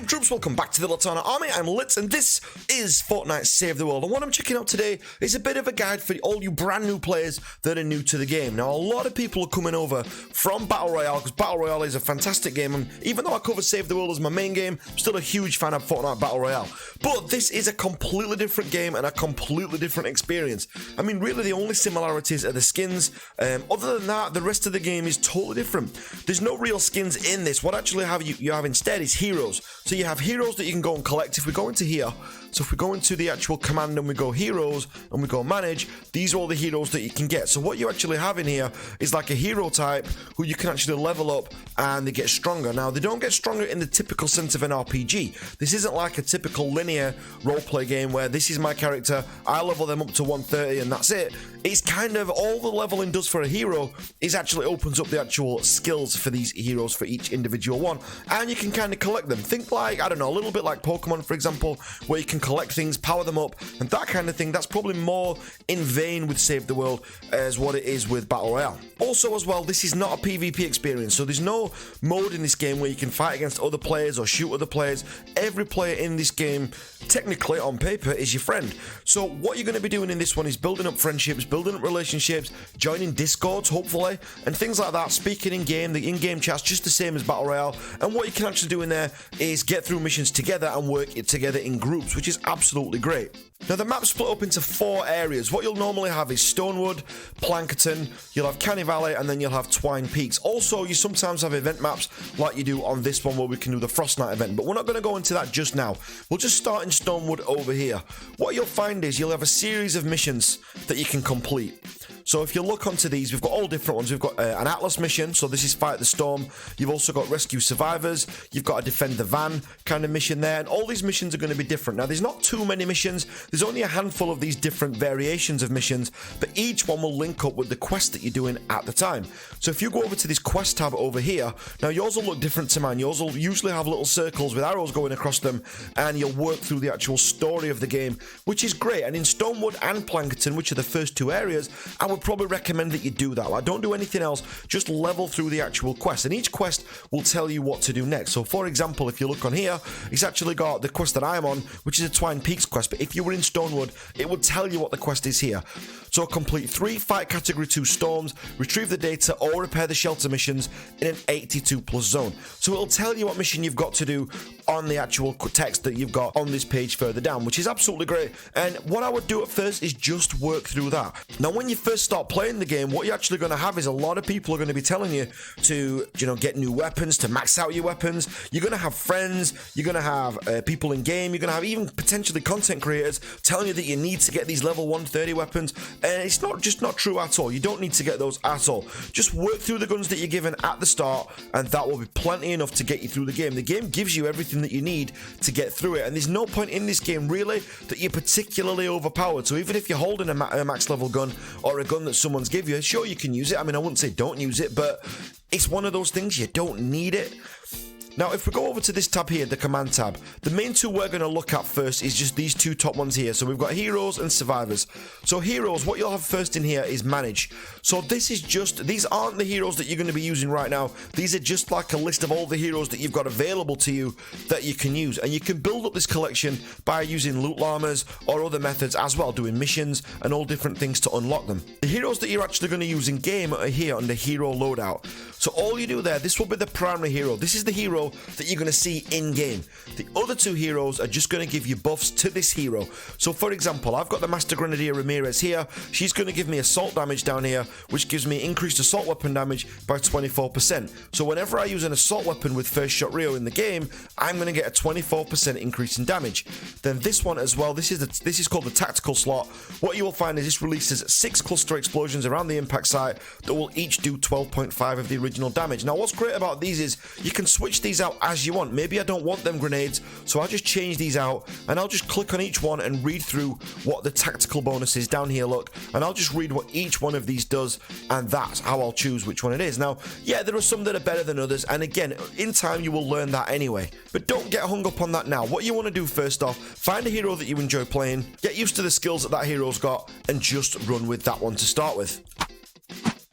troops, welcome back to the Litanah army. I'm Litz and this is Fortnite Save the World, and what I'm checking out today is a bit of a guide for all you brand new players that are new to the game. Now, a lot of people are coming over from Battle Royale because Battle Royale is a fantastic game, and even though I cover Save the World as my main game, I'm still a huge fan of Fortnite Battle Royale. But this is a completely different game and a completely different experience. I mean, really the only similarities are the skins. Other than that, the rest of the game is totally different. There's no real skins in this. What actually you have instead is heroes. So you have heroes that you can go and collect. If we go into here, so if we go into the actual command and we go heroes and we go manage, these are all the heroes that you can get. So what you actually have in here is like a hero type who you can actually level up and they get stronger. Now, they don't get stronger in the typical sense of an RPG. This isn't like a typical linear roleplay game where this is my character, I level them up to 130 and that's it. It's kind of all the leveling does for a hero is actually opens up the actual skills for these heroes for each individual one, and you can kind of collect them. Think like, I don't know, a little bit like Pokemon, for example, where you can collect things, power them up, and that kind of thing. That's probably more in vein with Save the World as what it is with Battle Royale. Also as well, this is not a PvP experience, so there's no mode in this game where you can fight against other players or shoot other players. Every player in this game, technically on paper, is your friend. So what you're going to be doing in this one is building up friendships, building up relationships, joining discords hopefully, and things like that, speaking in game, the in-game chat's just the same as Battle Royale, and what you can actually do in there is get through missions together and work it together in groups, which is absolutely great. Now, the map's split up into 4 areas. What you'll normally have is Stonewood, Plankerton, you'll have Canny Valley, and then you'll have Twine Peaks. Also, you sometimes have event maps like you do on this one where we can do the Frost Night event, but we're not going to go into that just now. We'll just start in Stonewood over here. What you'll find is you'll have a series of missions that you can complete. So if you look onto these, we've got all different ones. We've got an Atlas mission, so this is Fight the Storm. You've also got Rescue Survivors. You've got a Defend the Van kind of mission there, and all these missions are going to be different. Now, there's not too many missions. There's only a handful of these different variations of missions, but each one will link up with the quest that you're doing at the time. So if you go over to this quest tab over here, now yours will look different to mine. Yours will usually have little circles with arrows going across them, and you'll work through the actual story of the game, which is great. And in Stonewood and Plankerton, which are the first 2 areas, I would probably recommend that you do that. Like, don't do anything else, just level through the actual quest, and each quest will tell you what to do next. So for example, if you look on here, it's actually got the quest that I'm on, which is a Twine Peaks quest, but if you were in Stonewood, it would tell you what the quest is here. So complete 3 Fight Category 2 storms, retrieve the data or repair the shelter missions in an 82+ zone. So it'll tell you what mission you've got to do on the actual text that you've got on this page further down, which is absolutely great. And what I would do at first is just work through that. Now, when you first start playing the game, what you're actually going to have is a lot of people are going to be telling you to, get new weapons, to max out your weapons. You're going to have friends, you're going to have people in game, you're going to have even potentially content creators telling you that you need to get these level 130 weapons, and it's not true at all. You don't need to get those at all. Just work through the guns that you're given at the start, and that will be plenty enough to get you through the game. The game gives you everything that you need to get through it, and there's no point in this game really that you're particularly overpowered. So even if you're holding a max level gun or a gun that someone's give you, sure, you can use it. I mean, I wouldn't say don't use it, but it's one of those things, you don't need it. Now, if we go over to this tab here, the command tab, the main 2 we're going to look at first is just these 2 top ones here. So we've got heroes and survivors. So heroes, what you'll have first in here is manage. So this is just, these aren't the heroes that you're going to be using right now. These are just like a list of all the heroes that you've got available to you that you can use. And you can build up this collection by using loot llamas or other methods as well, doing missions and all different things to unlock them. The heroes that you're actually going to use in game are here under hero loadout. So all you do there, this will be the primary hero. This is the hero that you're going to see in game. The other 2 heroes are just going to give you buffs to this hero. So for example, I've got the Master Grenadier Ramirez here. She's going to give me assault damage down here, which gives me increased assault weapon damage by 24%. So whenever I use an assault weapon with first shot Rio in the game, I'm going to get a 24% increase in damage. Then this one as well, this is called the tactical slot. What you will find is this releases 6 cluster explosions around the impact site that will each do 12.5 of the original damage. Now, what's great about these is you can switch these out as you want. Maybe I don't want them grenades, so I'll just change these out, and I'll just click on each one and read through what the tactical bonus is down here, look, and I'll just read what each one of these does, and that's how I'll choose which one it is. Now, yeah, there are some that are better than others, and again, in time you will learn that anyway, but don't get hung up on that now. What you want to do first off, find a hero that you enjoy playing, get used to the skills that that hero's got, and just run with that one to start with.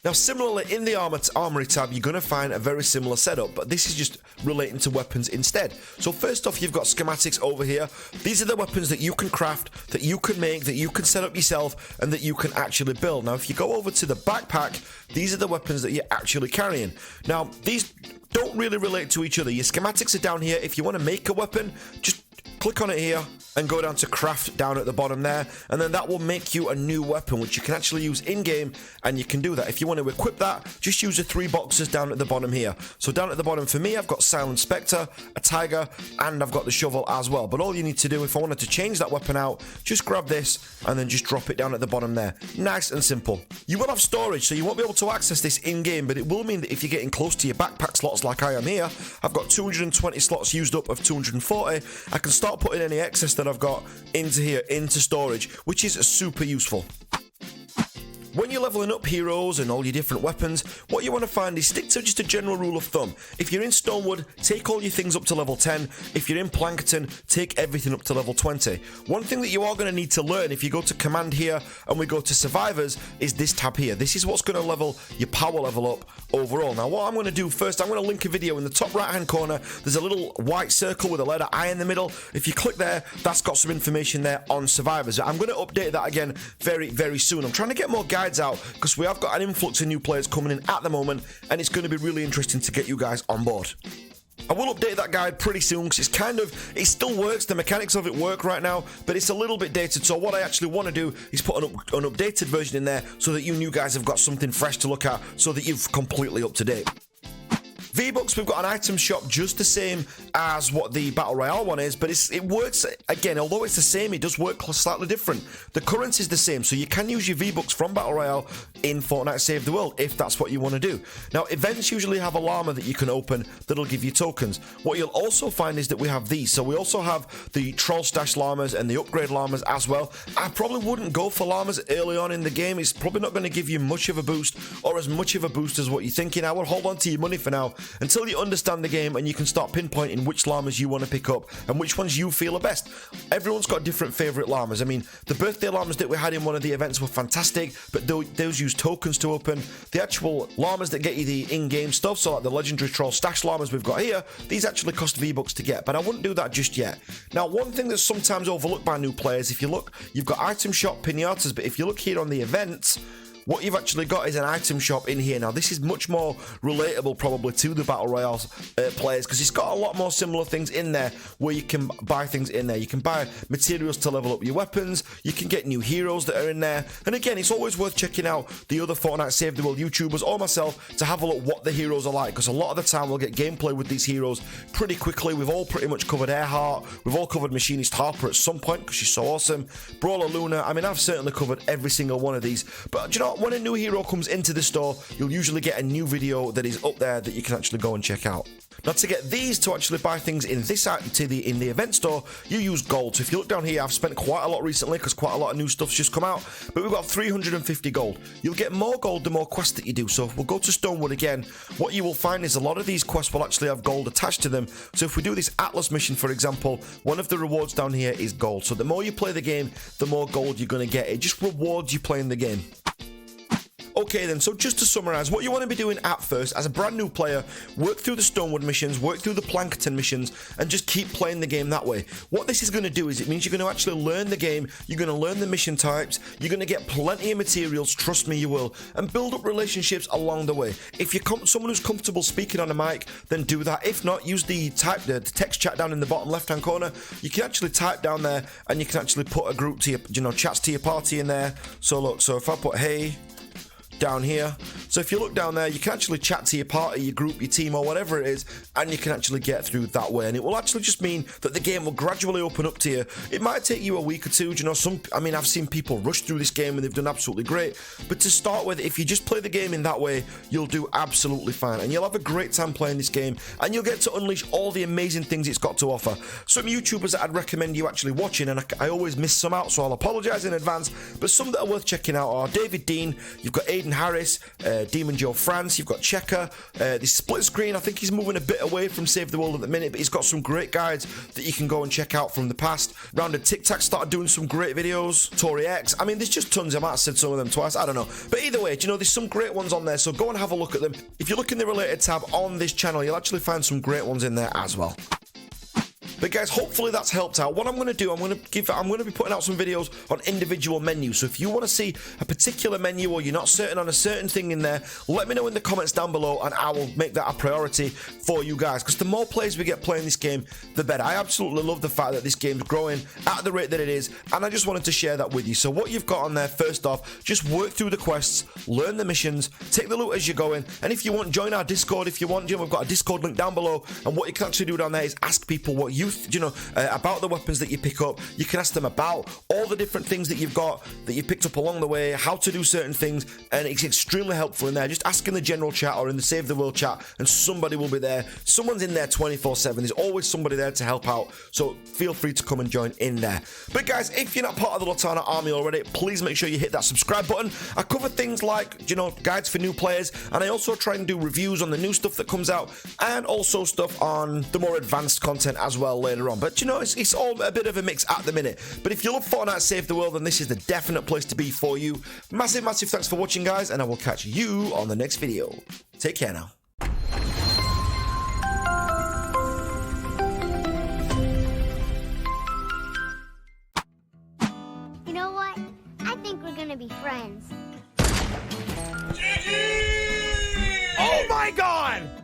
Now similarly in the armory tab you're going to find a very similar setup, but this is just relating to weapons instead. So first off you've got schematics over here. These are the weapons that you can craft, that you can make, that you can set up yourself, and that you can actually build. Now if you go over to the backpack, these are the weapons that you're actually carrying. Now these don't really relate to each other. Your schematics are down here. If you want to make a weapon, just click on it here and go down to craft down at the bottom there, and then that will make you a new weapon which you can actually use in game, and you can do that. If you want to equip that, just use the 3 boxes down at the bottom here. So down at the bottom for me I've got Silent Spectre, a Tiger, and I've got the shovel as well. But all you need to do if I wanted to change that weapon out, just grab this and then just drop it down at the bottom there. Nice and simple. You will have storage, so you won't be able to access this in game, but it will mean that if you're getting close to your backpack slots like I am here, I've got 220 slots used up of 240. I can start putting any excess that I've got into here, into storage, which is super useful. When you're leveling up heroes and all your different weapons, what you want to find is stick to just a general rule of thumb. If you're in Stonewood, take all your things up to level 10. If you're in Plankerton, take everything up to level 20. One thing that you are going to need to learn if you go to command here and we go to survivors is this tab here. This is what's going to level your power level up overall. Now what I'm going to do first, I'm going to link a video in the top right hand corner. There's a little white circle with a letter I in the middle. If you click there, that's got some information there on survivors. I'm going to update that again very soon. I'm trying to get more guides out because we have got an influx of new players coming in at the moment, and it's going to be really interesting to get you guys on board. I will update that guide pretty soon because it still works, the mechanics of it work right now, but it's a little bit dated. So what I actually want to do is put an updated version in there so that you new guys have got something fresh to look at, so that you're completely up to date. V-Bucks, we've got an item shop just the same as what the Battle Royale one is, but it works, again, although it's the same, it does work slightly different. The currency is the same, so you can use your V-Bucks from Battle Royale in Fortnite Save the World if that's what you want to do. Now, events usually have a llama that you can open that'll give you tokens. What you'll also find is that we have these, so we also have the Troll Stash llamas and the upgrade llamas as well. I probably wouldn't go for llamas early on in the game. It's probably not going to give you much of a boost, or as much of a boost as what you're thinking. I would hold on to your money for now until you understand the game and you can start pinpointing which llamas you want to pick up and which ones you feel are best. Everyone's got different favourite llamas. I mean, the birthday llamas that we had in one of the events were fantastic, but those use tokens to open. The actual llamas that get you the in-game stuff, so like the legendary Troll Stash llamas we've got here, these actually cost V-Bucks to get, but I wouldn't do that just yet. Now, one thing that's sometimes overlooked by new players, if you look, you've got item shop, pinatas, but if you look here on the events, what you've actually got is an item shop in here. Now, this is much more relatable probably to the Battle Royale players, because it's got a lot more similar things in there where you can buy things in there. You can buy materials to level up your weapons. You can get new heroes that are in there. And again, it's always worth checking out the other Fortnite Save the World YouTubers or myself to have a look what the heroes are like, because a lot of the time we'll get gameplay with these heroes pretty quickly. We've all pretty much covered Earhart. We've all covered Machinist Harper at some point because she's so awesome. Brawler Luna. I mean, I've certainly covered every single one of these. But do you know what? When a new hero comes into the store, you'll usually get a new video that is up there that you can actually go and check out. Now, to get these to actually buy things in this in the event store, you use gold. So if you look down here, I've spent quite a lot recently because quite a lot of new stuff's just come out, but we've got 350 gold. You'll get more gold the more quests that you do. So if we'll go to Stonewood again, what you will find is a lot of these quests will actually have gold attached to them. So if we do this Atlas mission, for example, one of the rewards down here is gold. So the more you play the game, the more gold you're going to get. It just rewards you playing the game. Okay then, so just to summarise, what you want to be doing at first, as a brand new player, work through the Stonewood missions, work through the Plankerton missions, and just keep playing the game that way. What this is going to do is it means you're going to actually learn the game, you're going to learn the mission types, you're going to get plenty of materials, trust me you will, and build up relationships along the way. If you're someone who's comfortable speaking on a mic, then do that. If not, use the text chat down in the bottom left hand corner. You can actually type down there and you can actually put a group to your, chats to your party in there. So look, so if I put hey down here, so if you look down there, you can actually chat to your party, your group, your team, or whatever it is, and you can actually get through that way, and it will actually just mean that the game will gradually open up to you. It might take you a week or two, I've seen people rush through this game and they've done absolutely great, but to start with, if you just play the game in that way, you'll do absolutely fine, and you'll have a great time playing this game, and you'll get to unleash all the amazing things it's got to offer. Some YouTubers that I'd recommend you actually watching, and I always miss some out, so I'll apologise in advance, but some that are worth checking out are David Dean, you've got Aiden Harris, Demon Joe France, you've got Checker. This split screen, I think he's moving a bit away from Save the World at the minute, but he's got some great guides that you can go and check out from the past. Rounded Tic Tac started doing some great videos. Tory X, I mean, there's just tons. I might have said some of them twice, I don't know. But either way, you know, there's some great ones on there, so go and have a look at them. If you look in the related tab on this channel, you'll actually find some great ones in there as well. But guys, hopefully that's helped out. What I'm going to do, I'm going to be putting out some videos on individual menus. So if you want to see a particular menu or you're not certain on a certain thing in there, let me know in the comments down below and I will make that a priority for you guys. Because the more players we get playing this game, the better. I absolutely love the fact that this game's growing at the rate that it is, and I just wanted to share that with you. So what you've got on there, first off, just work through the quests, learn the missions, take the loot as you're going, and if you want, join our Discord. If you want, we've got a Discord link down below, and what you can actually do down there is ask people what you about the weapons that you pick up. You can ask them about all the different things that you've got, that you picked up along the way, how to do certain things, and it's extremely helpful in there. Just ask in the general chat or in the Save the World chat, and somebody will be there. Someone's in there 24/7. There's always somebody there to help out, so feel free to come and join in there. But guys, if you're not part of the Litanah army already, please make sure you hit that subscribe button. I cover things like, guides for new players, and I also try and do reviews on the new stuff that comes out, and also stuff on the more advanced content as well later on. But it's all a bit of a mix at the minute. But if you love Fortnite Save the World, then this is the definite place to be for you. Massive thanks for watching, guys, and I will catch you on the next video. Take care now. You know what? I think we're gonna be friends. Oh my God!